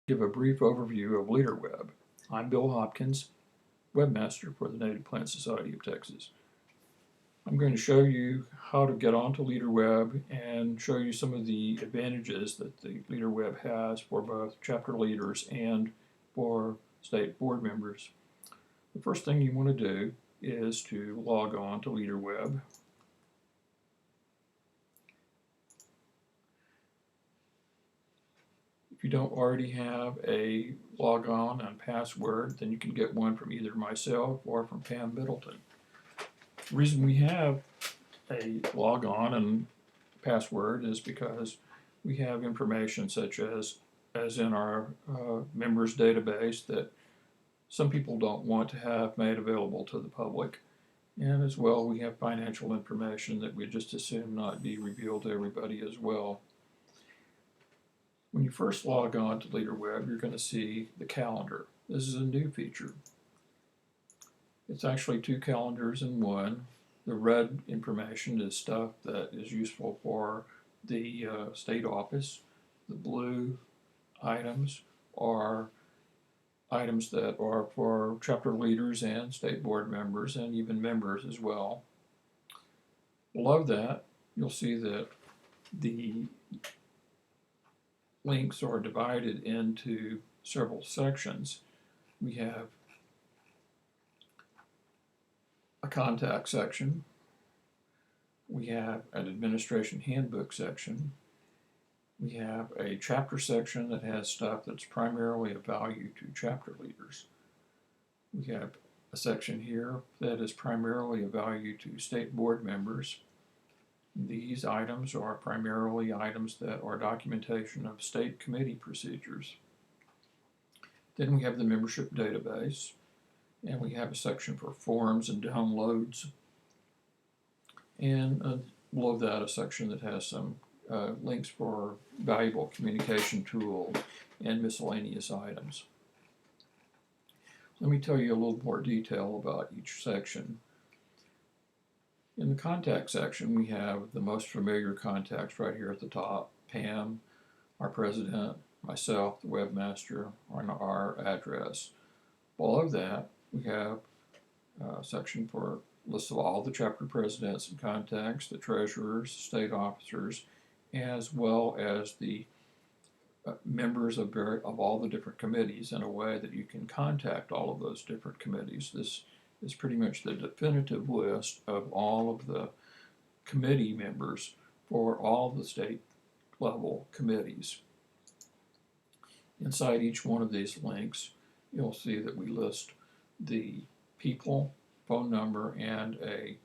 Give a brief overview of LeaderWeb. I'm Bill Hopkins, webmaster for the Native Plant Society of Texas. I'm going to show you how to get onto LeaderWeb and show you some of the advantages that the LeaderWeb has for both chapter leaders and for state board members. The first thing you want to do is to log on to LeaderWeb. If you don't already have a logon and password, then you can get one from either myself or from Pam Middleton. The reason we have a logon and password is because we have information such as in our members database that some people don't want to have made available to the public. And as well, we have financial information that we just assume not be revealed to everybody as well. When you first log on to LeaderWeb, you're going to see the calendar. This is a new feature. It's actually two calendars in one. The red information is stuff that is useful for the state office. The blue items are items that are for chapter leaders and state board members and even members as well. Below that, you'll see that the links are divided into several sections. We have a contact section, we have an administration handbook section, we have a chapter section that has stuff that's primarily of value to chapter leaders. We have a section here that is primarily of value to state board members. These items are primarily items that are documentation of state committee procedures. Then we have the membership database, and we have a section for forms and downloads, and below that a section that has some links for valuable communication tools and miscellaneous items. Let me tell you a little more detail about each section. In the contact section, we have the most familiar contacts right here at the top: Pam, our president, myself, the webmaster, and our address. Below that, we have a section for lists of all the chapter presidents and contacts, the treasurers, state officers, as well as the members of all the different committees in a way that you can contact all of those different committees. This is pretty much the definitive list of all of the committee members for all the state level committees. Inside each one of these links, you'll see that we list the people, phone number, and a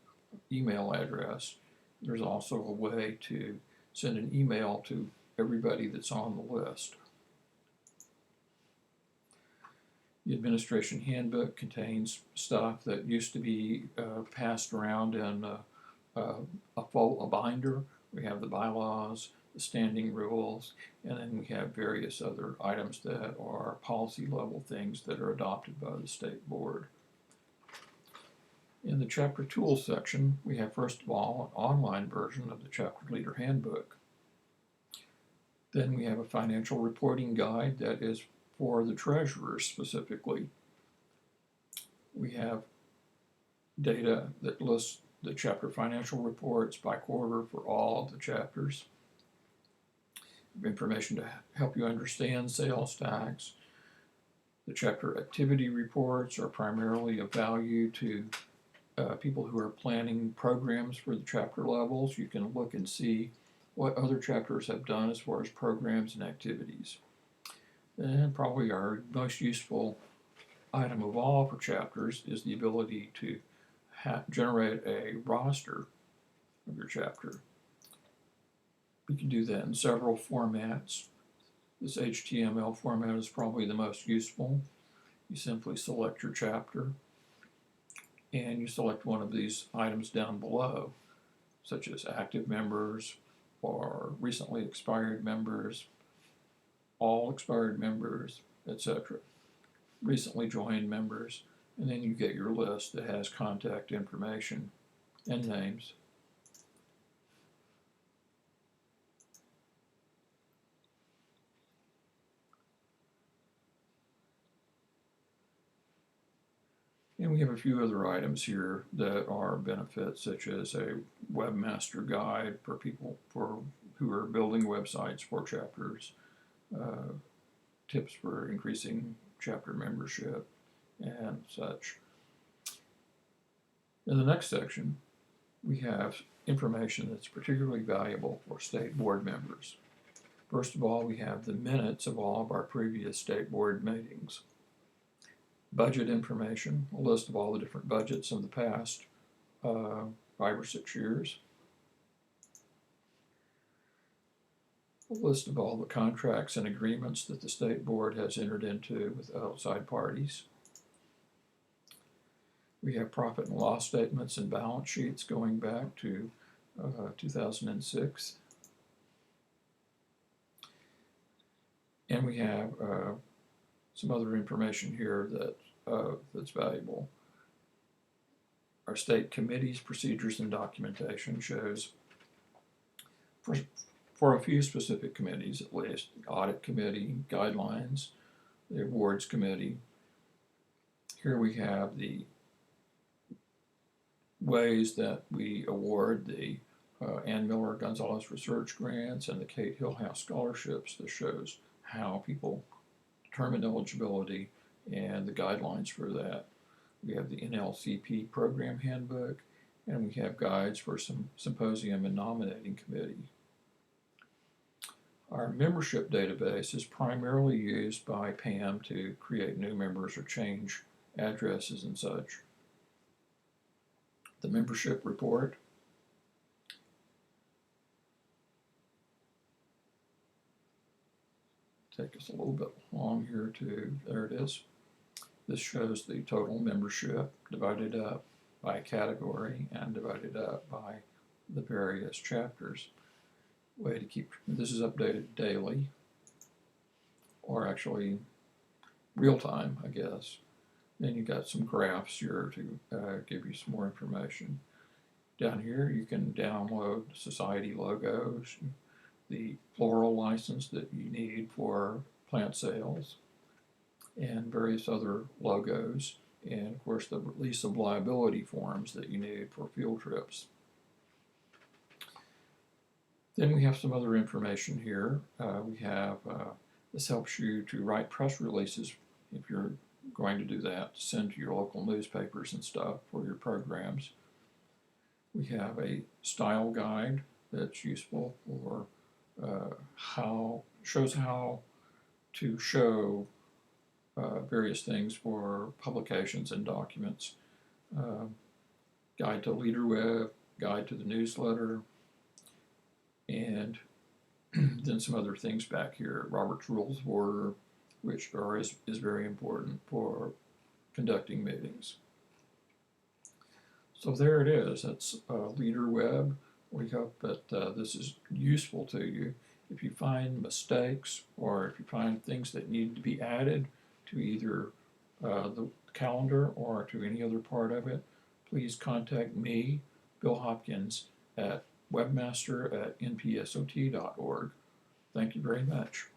email address. There's also a way to send an email to everybody that's on the list. The administration handbook contains stuff that used to be passed around in a binder. We have the bylaws, the standing rules, and then we have various other items that are policy level things that are adopted by the state board. In the chapter tools section, we have first of all an online version of the chapter leader handbook. Then we have a financial reporting guide that is for the treasurers specifically. We have data that lists the chapter financial reports by quarter for all of the chapters. Information to help you understand sales tax. The chapter activity reports are primarily of value to people who are planning programs for the chapter levels. You can look and see what other chapters have done as far as programs and activities. And probably our most useful item of all for chapters is the ability to generate a roster of your chapter. You can do that in several formats. This HTML format is probably the most useful. You simply select your chapter and you select one of these items down below, such as active members or recently expired members, all expired members, etc. Recently joined members, and then you get your list that has contact information and names. And we have a few other items here that are benefits, such as a webmaster guide for people who are building websites for chapters, tips for increasing chapter membership, and such. In the next section, we have information that's particularly valuable for state board members. First of all, we have the minutes of all of our previous state board meetings. Budget information, a list of all the different budgets of the past 5 or 6 years. A list of all the contracts and agreements that the state board has entered into with outside parties. We have profit and loss statements and balance sheets going back to 2006. And we have some other information here that's valuable. Our state committees, procedures, and documentation shows for a few specific committees at least, the audit committee, guidelines, the awards committee. Here we have the ways that we award the Ann Miller Gonzalez Research Grants and the Kate Hillhouse Scholarships. This shows how people determine eligibility and the guidelines for that. We have the NLCP Program Handbook, and we have guides for some symposium and nominating committee. Our membership database is primarily used by Pam to create new members or change addresses and such. The membership report. Take us a little bit long here there it is. This shows the total membership divided up by category and divided up by the various chapters. Way to keep, this is updated daily, or actually real time, I guess. Then you got some graphs here to give you some more information. Down here you can download society logos, the floral license that you need for plant sales, and various other logos, and of course the release of liability forms that you need for field trips. Then we have some other information here. This helps you to write press releases if you're going to do that, to send to your local newspapers and stuff for your programs. We have a style guide that's useful for shows how to show various things for publications and documents. Guide to LeaderWeb, guide to the newsletter, and then some other things back here. Robert's Rules of Order, which is very important for conducting meetings. So there it is. That's LeaderWeb. We hope that this is useful to you. If you find mistakes or if you find things that need to be added to either the calendar or to any other part of it, please contact me, Bill Hopkins, at webmaster@npsot.org. Thank you very much.